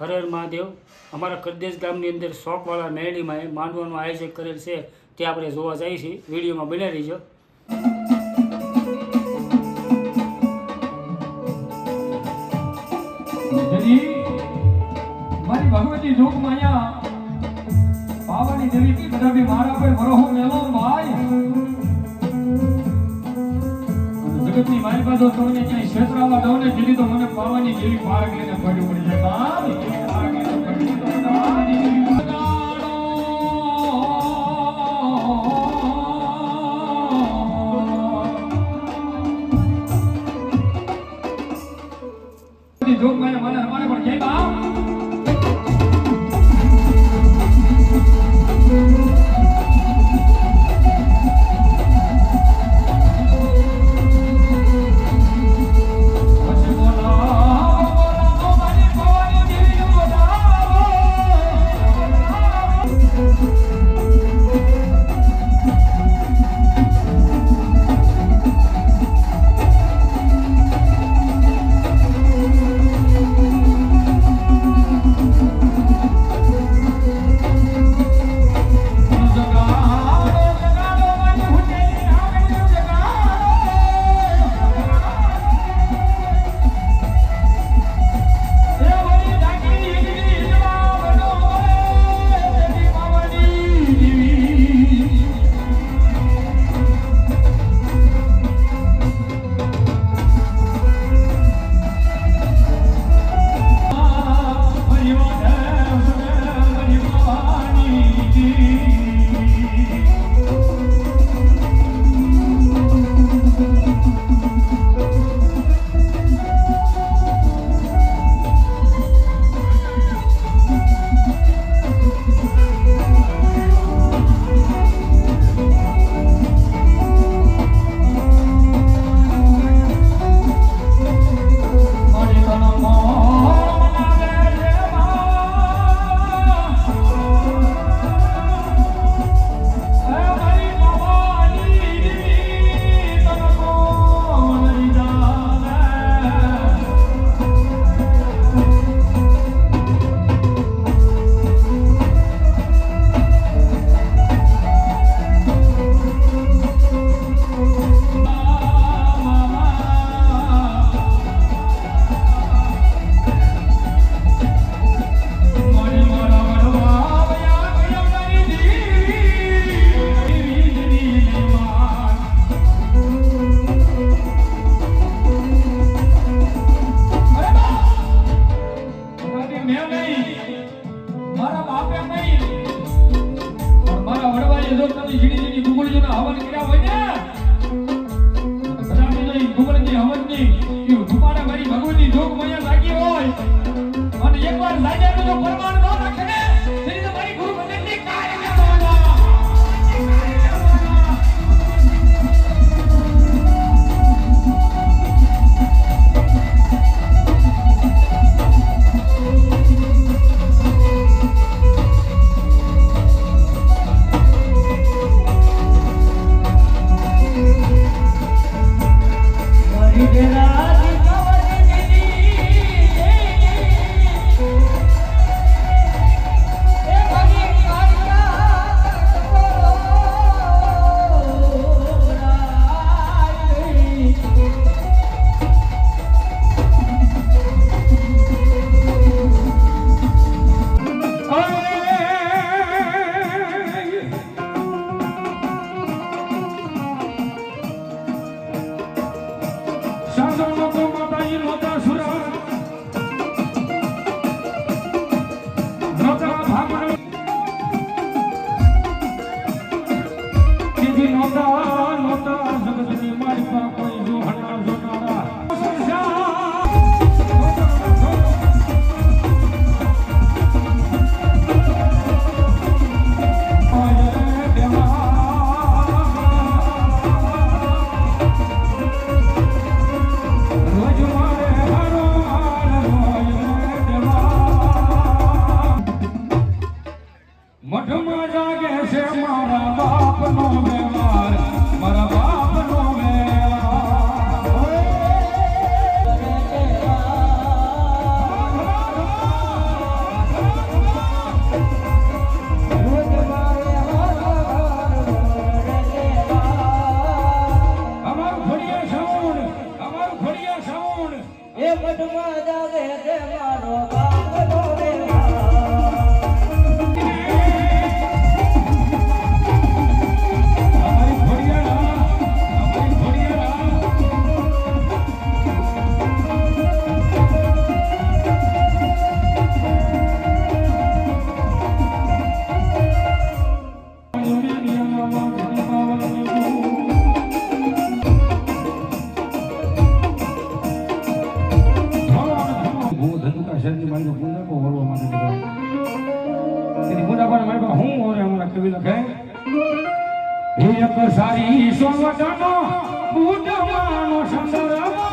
હર હર મહાદેવ. અમારા કરદેશ ગામની અંદર શોખવાળા મેળીમાં માંડવાનું આયોજન કરેલ છે, તે આપણે જોવા જઈએ છીએ. વિડીયોમાં બન્યા રહીજો. મારી ભગવતી જોગ માયા પાવાની દેવી કી બધા ભી મારા પર ભરોહો મેલો ભાઈ. જગતની મારી પાસે તમને ક્યાંય ક્ષેત્રાવા દઉં ને દીદી તો મને પાવાની દેવી પારક લઈને પડ્યું પડી જાય. પારક લઈને પડ્યું તો પાવાની દેવી જોગ માયા મને અમારે પણ જય બાપ. કરવા માટે તેની મુદ્દા મારી પાસે હું ઓરે અમારા કવિ લખે એક સારી સોવટનો બુટવાનો સંદર્ભ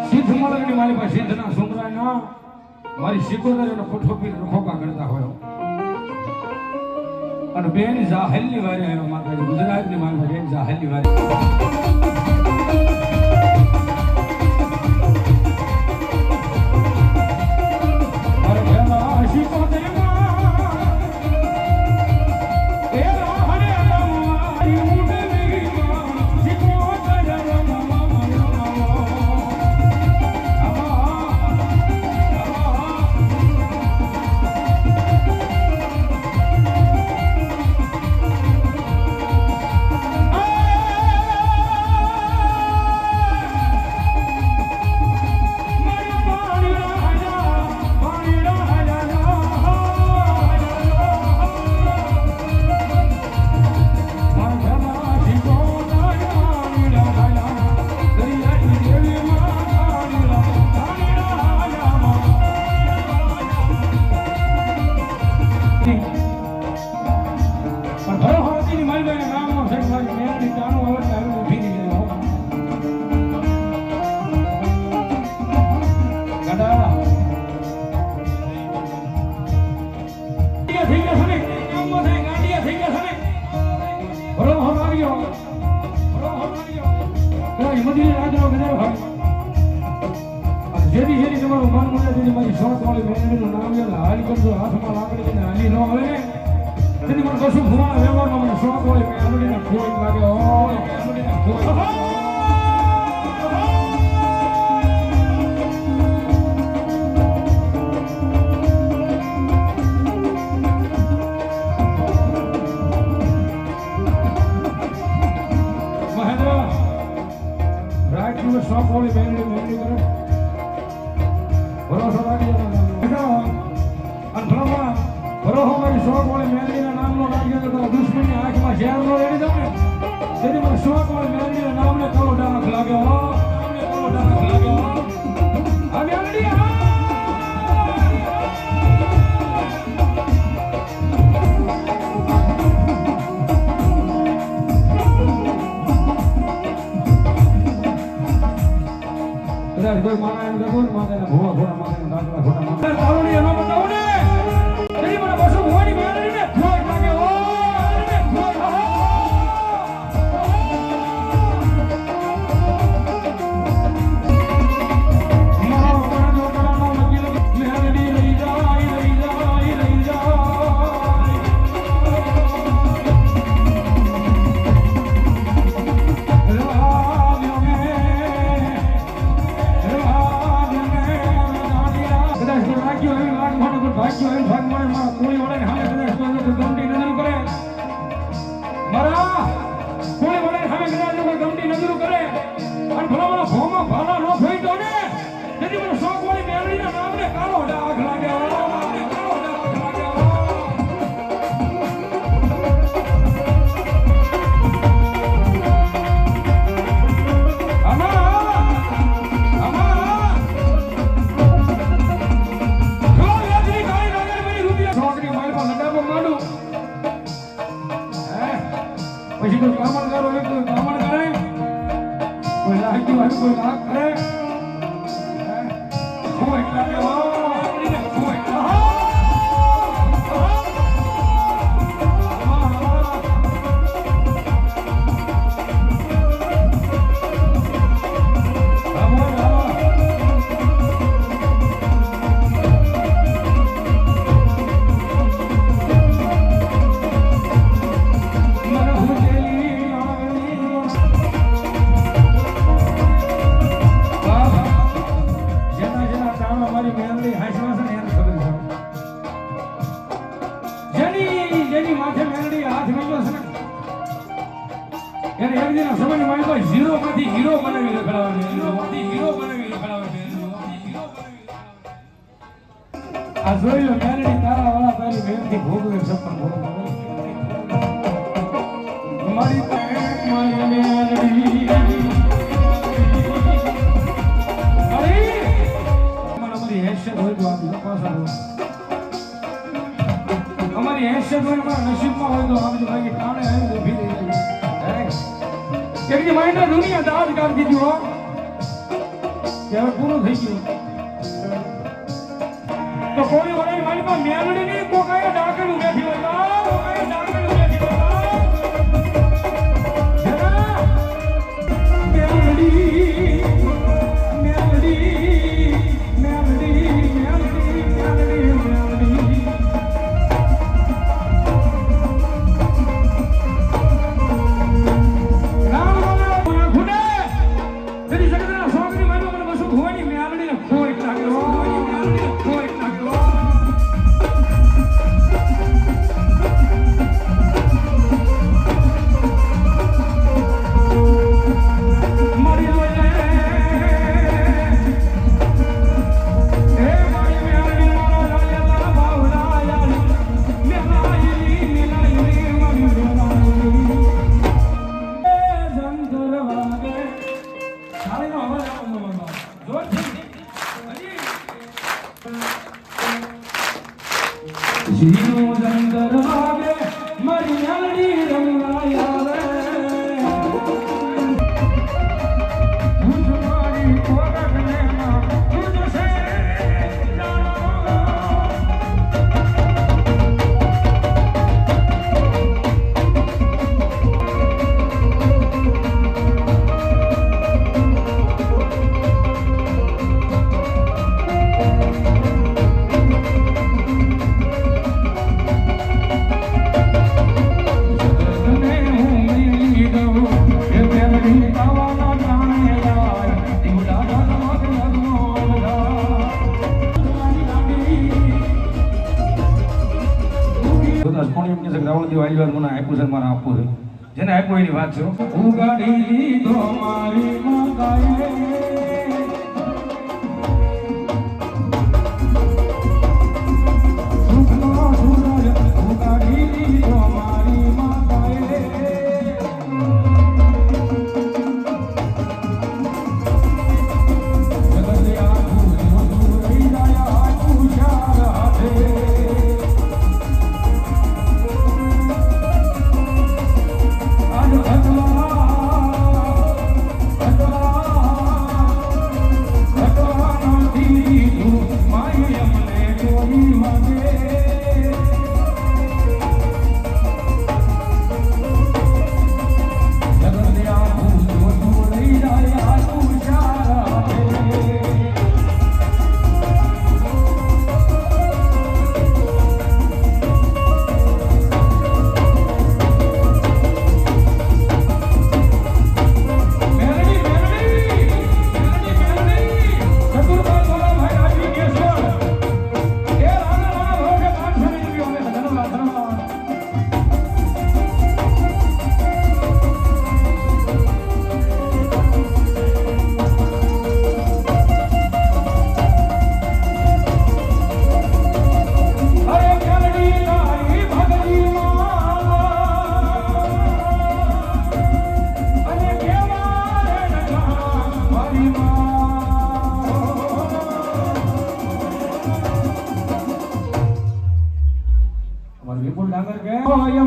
સિદ્ધ મળવાની મારી પાસે સિદ્ધના છોકરાના મારી શિકોદર એનો ખોટો પીને ખોપા કરતા હોય અને બેન જાહેલની વારે આવ્યો માતાજી ગુજરાતની મારી બેન જાહેલની વારે જેથી તમારું મન મળે તેથી મારી શોખ વાળી મેળવીનું નામ લે હાલી કરજો હાથમાં લાકડી ને હાલી ન આવે તેથી મને કશું ભૂવાના વ્યવહારમાં મને શોખ વાળી મેળવીને ખોઈ લાગે મેળવીને ખોઈ શોખ વાળી મેળવી કરે ભરોસો રાખી અને ભલામાં ભરોસો મારી શોખ વાળી મેળવીના નામનો રાખીએ તો દુશ્મનની આંખમાં ઝેર નો રેડી જાવ ને તેથી મને શોખ વાળી મેળવીના નામને કાળો ડાંખ લાગે નામને કાળો ડાંખ લાગે આ મેળવી કોઈ માના એમ કહું ને માતાના ભોવા ભોળા માતાના દાદલા ભોળા માતા તારોડી એનો બતાવો ને તેરી મને બસો ભોવાની મેળવી ને ખોઈ લાગે ને ખોઈ મારો માનો કરાનો મગી મેળવી લઈ જાય પછી કોઈ કામણ કરો કોઈ કામણ કરે કોઈ લાગી હોય કોઈ લાગ કરે કોઈ લાગે કોઈ ત્યારે એક દિન સમય મારી પાસે ઝીરો માંથી હીરો બનાવી રખડાવે છે. હીરો માંથી હીરો બનાવી રખડાવે છે. આ જોઈ લો મેરડી તારા વાળા તારી મેરડી ભોગવે સપન ભોગવે મારી મેરડી અમારી હેસિયત હોય તો આમ પાછા અમારી હેસિયત હોય અમારા નસીબમાં હોય તો આમ બાકી કારણે આવી તો ભીરી જાય કે માઇન્ડ દુનિયા દાદ કામ દીધું હો ત્યારે પૂરું થઈ ગયું તો કોઈ વળી મારી પાસે મેલડી ની કોકાએ ડાકેલું બેઠી હોય કોકાએ ડાકેલું બેઠી હોય જીનો જંદર વાગે મારી યાડી રંગાયા રે હું મારી કોરકને માં તુજ સે જેને આપ્યું એની વાત છે ઉગાડી લીધો મારી માતાએ સુખનો સૂરજ ઉગાડી લીધો મારી માતાએ જગત આખું જોતું રહી જાય આખું ચાર હાથે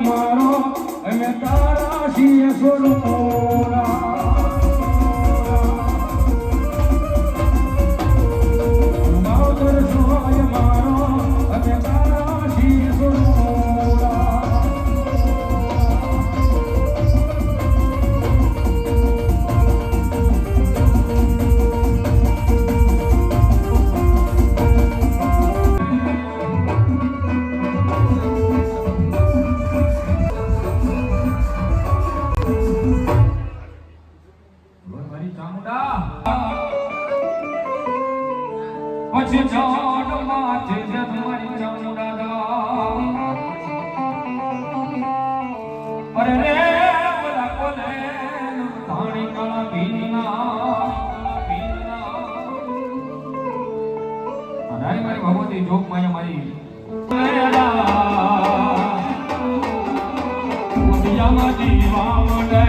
મારો અમે તારા છીએ સ્વરૂપોરા માવતર સોય મારો અમે તારા છીએ સ્વરૂપોરા પછી જોડ માથે જગમરી ચામુંડા અરે રે બોલા કોલે જામાજી વાવડે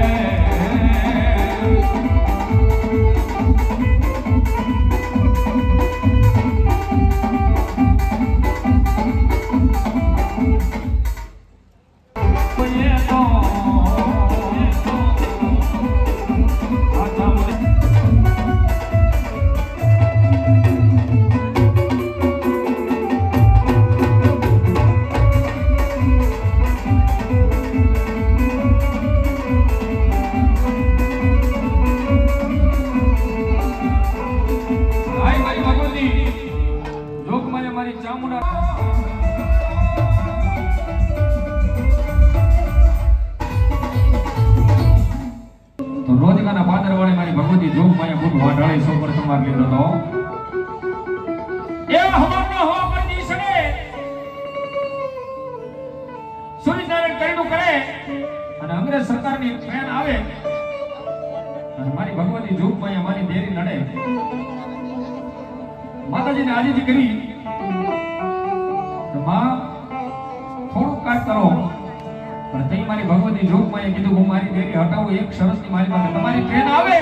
રોજગાના પાદરવાળી મારી ભગવતી જોગ માયા ભૂત વાઢાળી સો પર તમાર લીધો તો એ હવારનો હવા પર દીસડે સૂર્યનારાયણ કઈનું કરે અને અંગ્રેજ સરકારની ટ્રેન આવે અને મારી ભગવતી જોગ માયા મારી દેરી લડે માતાજીને આજીજી કરી માં થોડું કાટ કરો પણ તઈ મારી ભગવતી જોગ માં કીધું હું મારી દેરી હટાવું એક શરતની મારી પાસે તમારી ટ્રેન આવે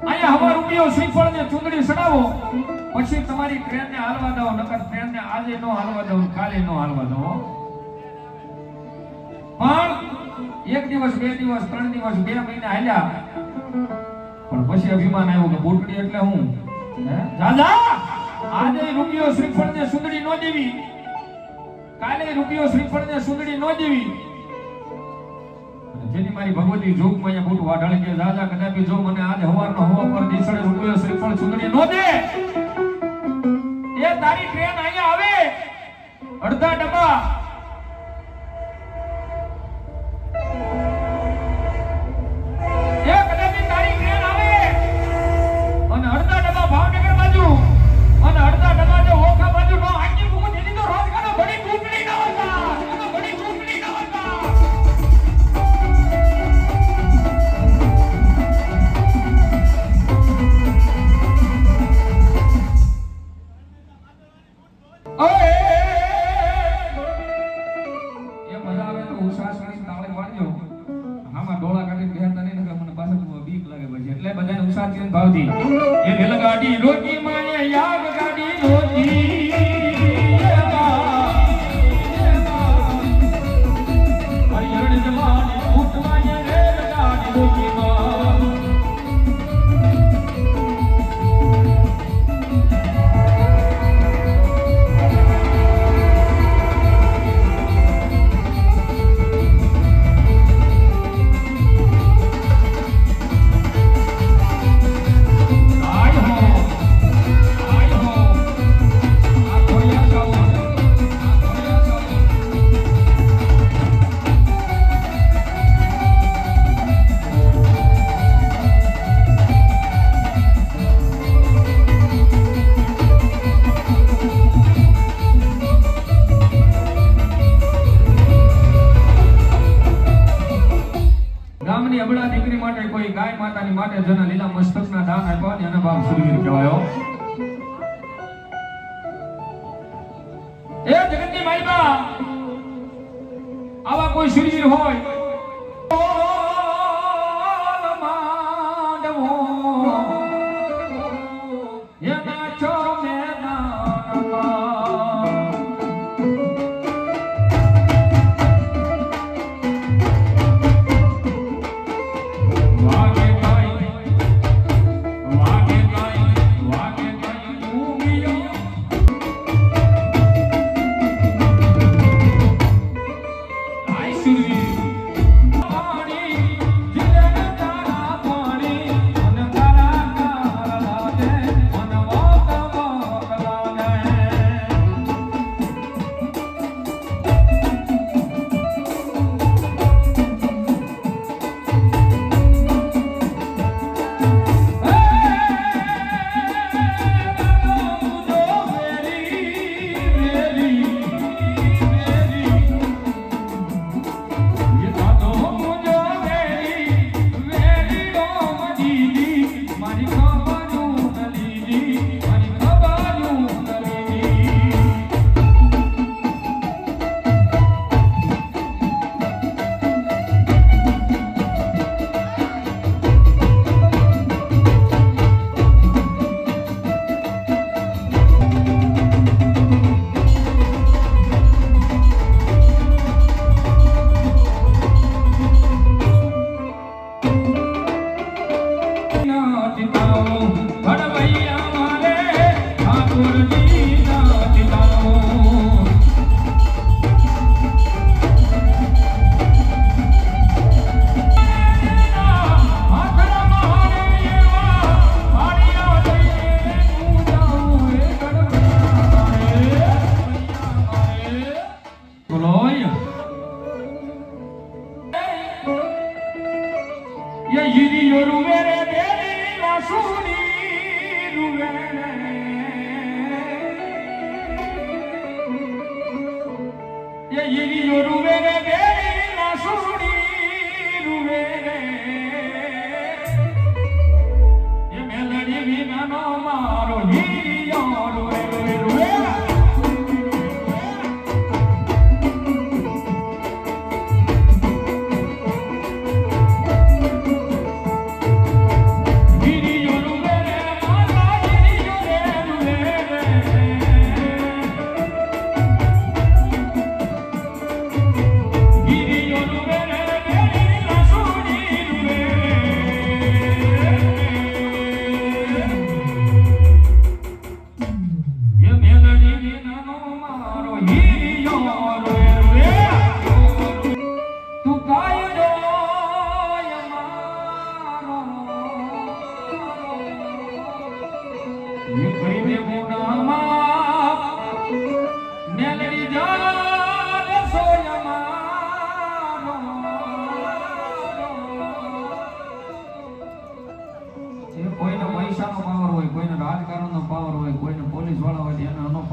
અહીંયા હવા રૂપિયો શ્રીફળ ને ચુંદડી સડાવો પછી તમારી ટ્રેન ને હાલવા દો નકર ટ્રેન ને આજે નો હાલવા દો કાલે નો હાલવા દો પણ એક દિવસ બે દિવસ ત્રણ દિવસ બે મહિના હાલ્યા પણ પછી અભિમાન આવ્યું કે બુટડી એટલે હું દાદા આજે રૂપિયો શ્રીફળ ને ચુંદડી નો દેવી કાલે રૂપિયો શ્રીફળ ને સુંદડી નો દેવી જેની મારી ભગવતી જોગ માં બૂટ વાઢાળી કે દાદા કદાપી જો મને આજ હવારનો હવા પર દીસડે રૂપિયો શ્રીફળ સુંદડી નો દે એ તારી ટ્રેન અહીંયા આવે અડધા ડબ્બા એ કદાપી તારી ટ્રેન આવે અને અડધા ડબ્બા ભાવનગર બાજુ અને અડધા ડબ્બા જે ઓખા બાજુ નો આંકી મુકું જેની તો રોજ બડી કુકડી ના હતા તો બડી કુકડી ના હતા ઓય એ મજા આવે તો ઉસાસણી તાળે વાળજો આમાં ડોળા કાઢી બેહતા નહીં નકર મને પાછળ બીક લાગે પછી એટલે બધાને ઉસાસણી ભાવતી એ રેલગાડી રોકી માને યાગ ગાડી રોકી માટે જેના લીલા મસ્તકના દાન આપ્યા ને એના બાપ સુરવીર કહેવાયો એ જગતની માઈબા આવા કોઈ સુરવીર હોય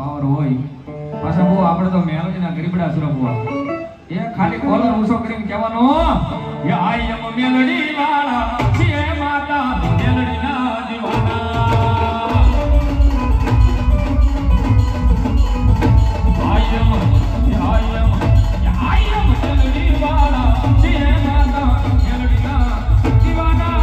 પાવર હોય પાછા બહુ આપણે તો મેલોડીના ગરીબડા સુરપવા એ ખાલી કોલર ઊંચો કરીને કહેવાનો એ આઈ એમ મેલડી વાળા છીએ માતા મેલડીના દીવાના આઈ એમ મેલડી વાળા છીએ માતા મેલડીના દીવાના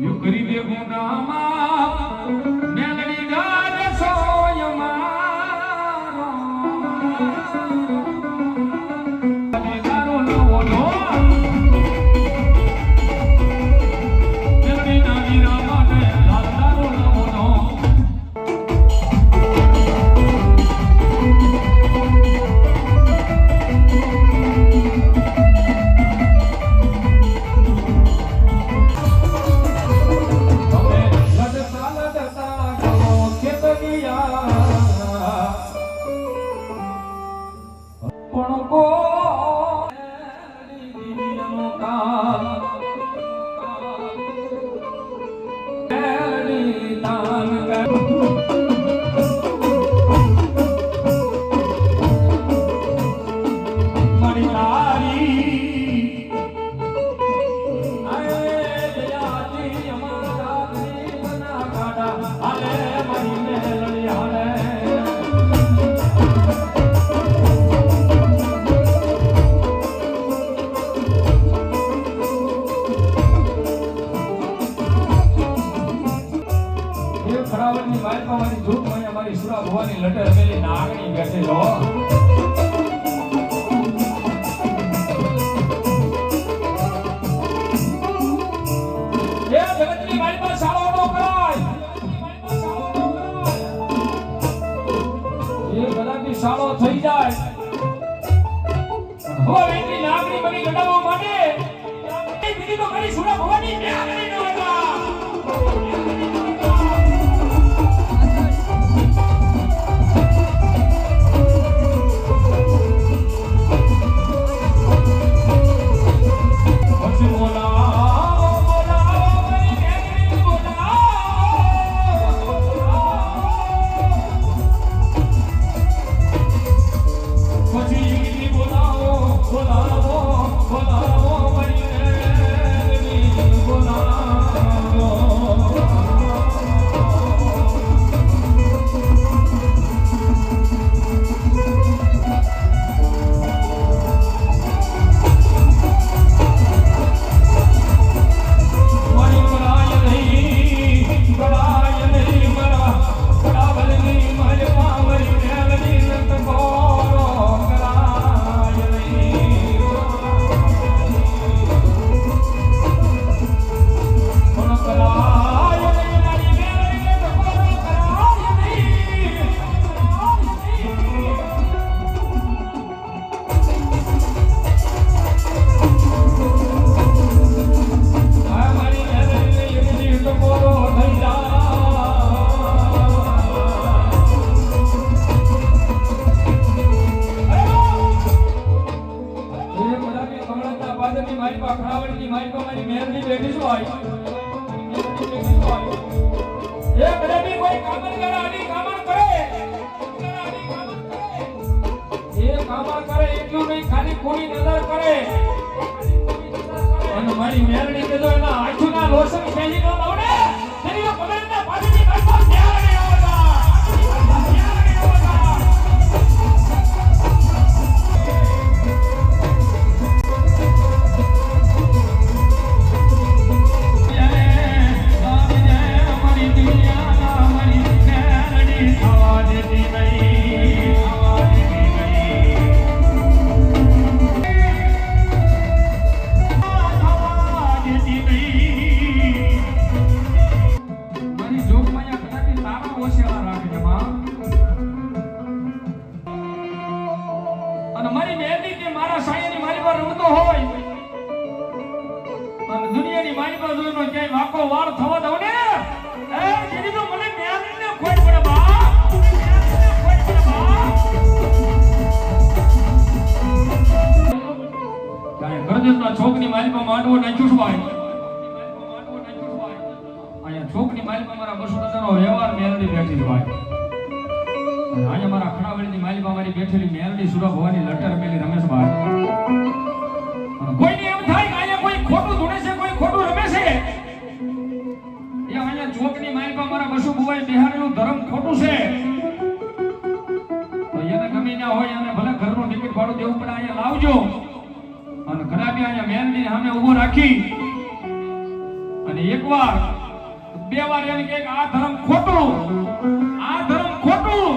You કરી દે ગુનામાં મેલડી ગાજ સોય મારો અને ગારો નવો નો મેલડી ના વીરા માટે ગારો નવો નો લટર મેલી નાગણી બેઠેલો એ જગતની મારી પર સાળો નો કરાય એ ગલાની સાળો થઈ જાય હવે એટલી નાગણી બની લડાવવા માટે બીજી તો મારી સુરા ભવાની નાગણી નો હતા મારી મેરડી કે જો એના આંખના લોસન ખેલી નો લાવડે તેની તો પગડના પાછળની બાજુ ધ્યાન નહીં આવતા પરદેશના ચોકની માલિકમાં માંડવો નાખ્યું છે ભાઈ. અહીંયા ચોકની માલિકમાં મારા વસુદાદાનો વ્યવહાર મેલડી બેઠી છે ભાઈ. અને અહીંયા મારા ખણાવળીની માલિકમાં મારી બેઠેલી મેલડી સુરા ભવાની લટર મેલી રમેશભાઈ. અને કોઈને એમ થાય કે અહીંયા કોઈ ખોટું ધૂણે છે, કોઈ ખોટું રમે છે. એ અહીંયા ચોકની માલિકમાં મારા વસુ ભુવાએ બિહારેલું ધર્મ ખોટું છે. તો એને ગમે ના હોય અને ભલે ઘરનું ટિકિટ ભાડું દેવું પડે અહીંયા લાવજો. અને ઘરાબી અહીંયા મેલની સામે ઊભો રાખી અને એકવાર બે વાર એમ કે આ ધર્મ ખોટું, આ ધર્મ ખોટું,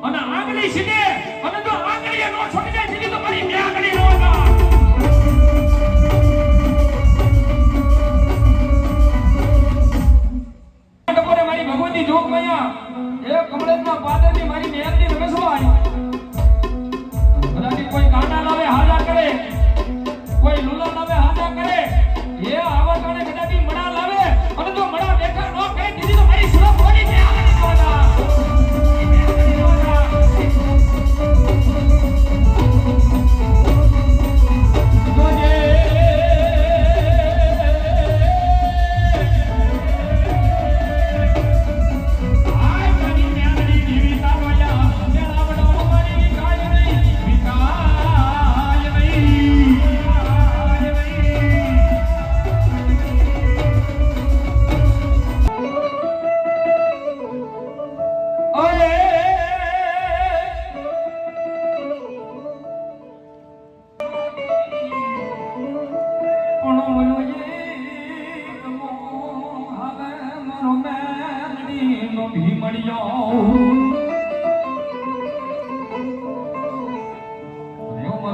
અને આંગળી સીધે, અને જો આંગળીએ નો છોડી જાય સીધી તો મારી બે આંગળી નો હતા. ટકોરે મારી ભગવતી જોગ મૈયા એ કમળેશના પાદરની મારી મેલની રમેશભાઈ. કદાચ કોઈ કાંડા લાવે હાજા કરે, કોઈ લુલા લાવે હાજા કરે, એ આવા કારણે કદાચ મણા લાવે, અને જો મણા બેઠા ન કરે દીધી તો મારી સુરત બોડી ને આગળ નોતા.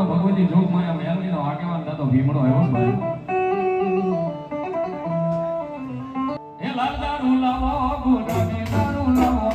ભગવતી જોગ માયા મેલડીનો આગેવાન દાદો ભીમડો આવ્યો ભાઈ. હે લાલ દારૂ લાવો, ગુલાબી દારૂ લાવો,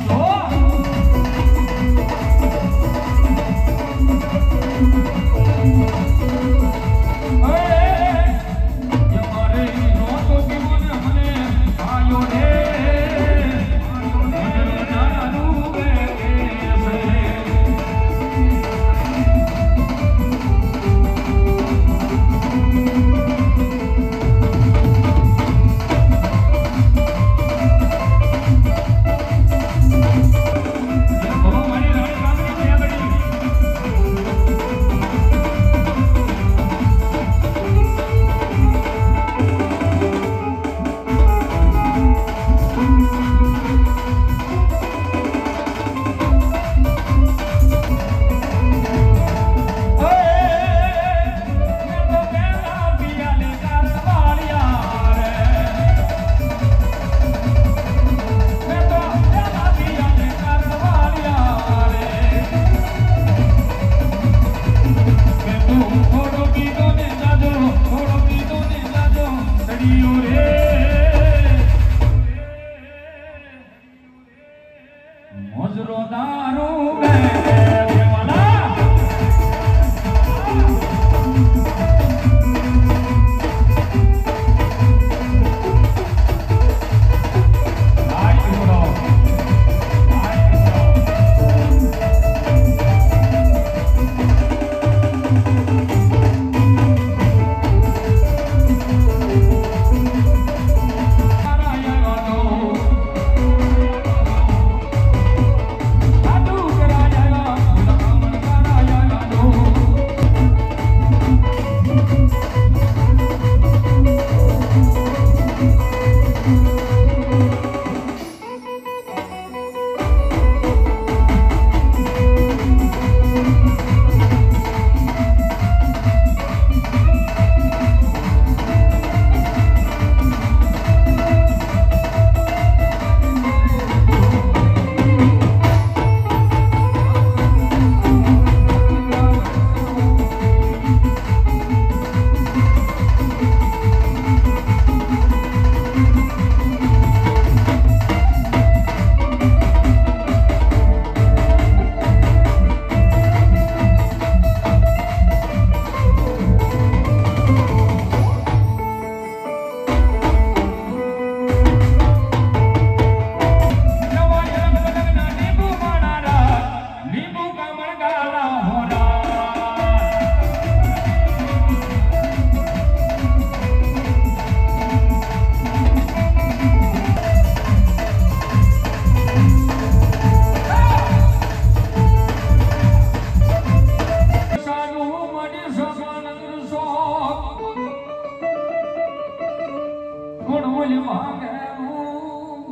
માંગેલું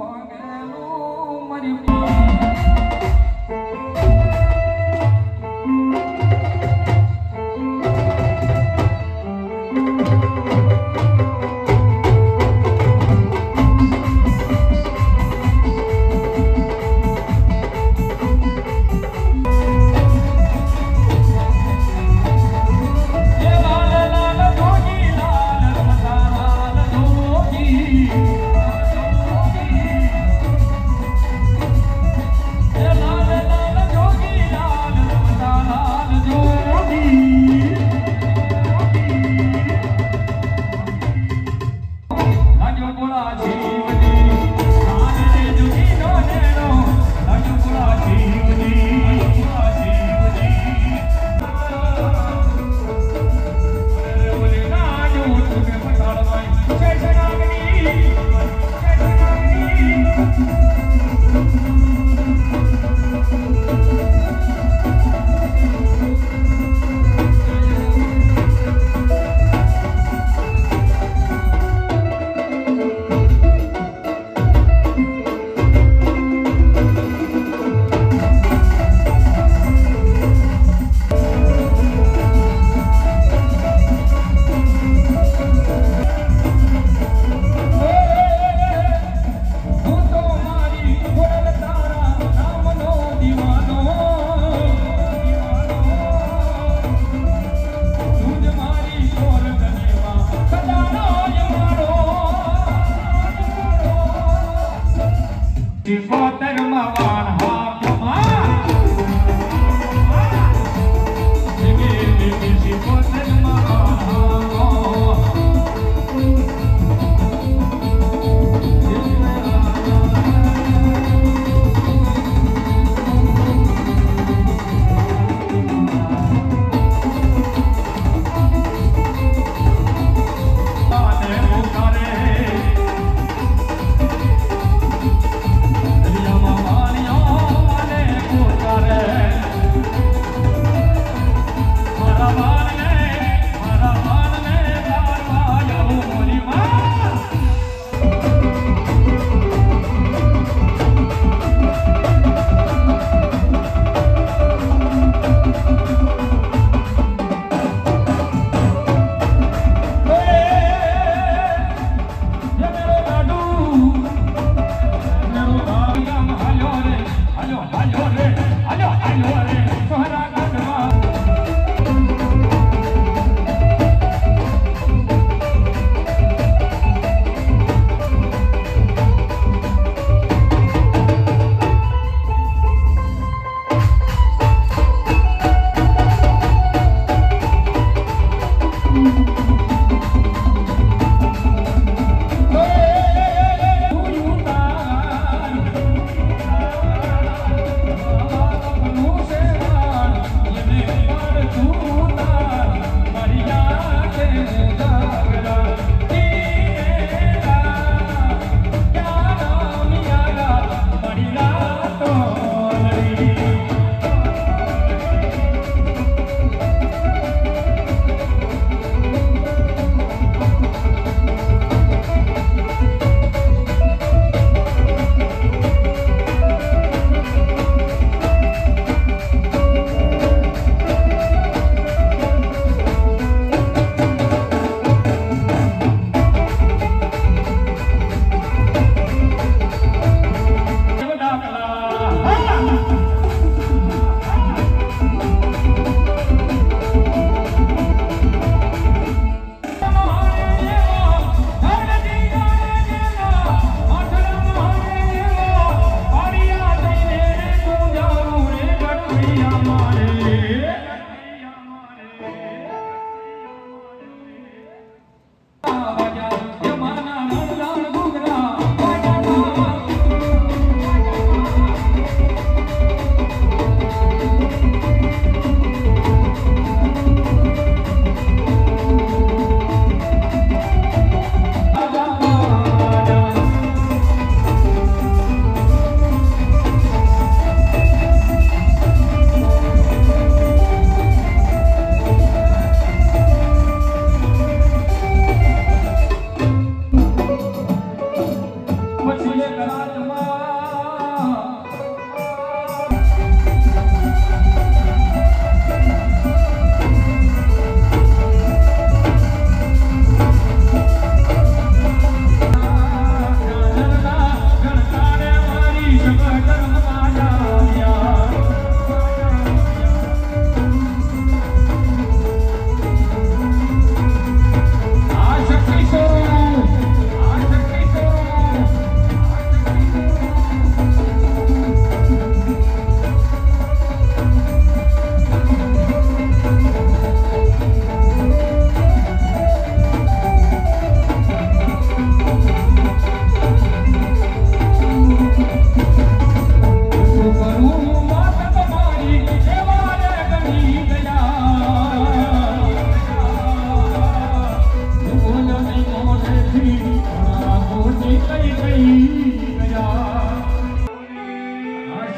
મારી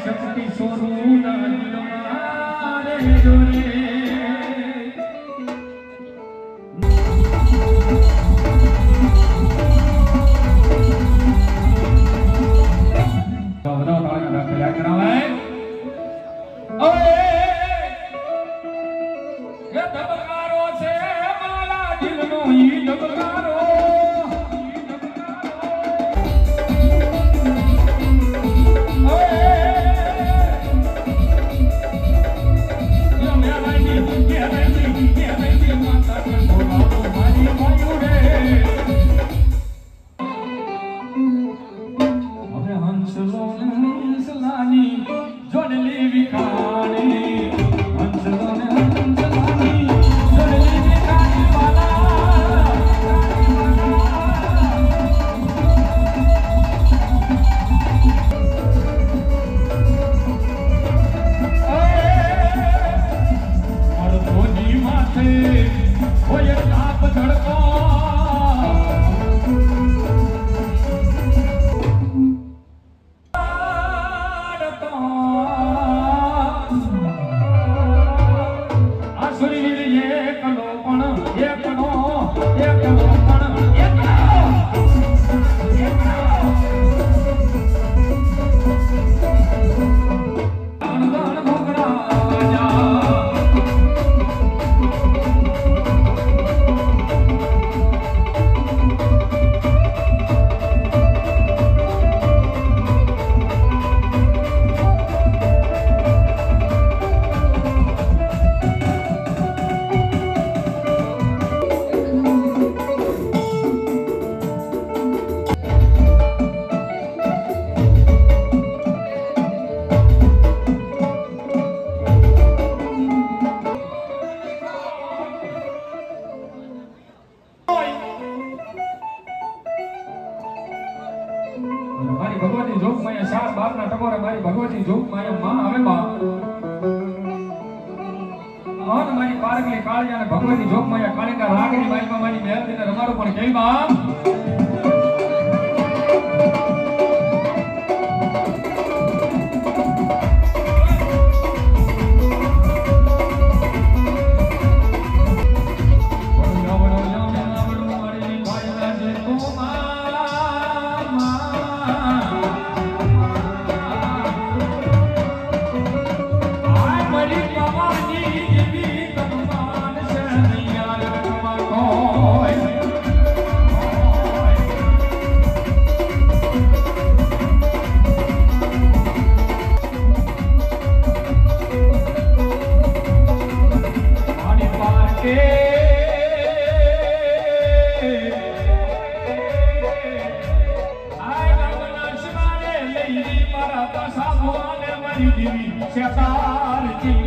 શક્તિ સ્વરૂપના દિલમાં રે જોરે મારી ભગવતી જોગ માયા સાત બાપના ટકોરે મારી ભગવતી જોગ માયા માં હવે બાપ અન મારી પારગલી કાળિયા અને ભગવતી જોગ માયા કાળિકા રાગની માઈમાં મારી મહેરદીને રમાડો પણ કેવી બાપ Shut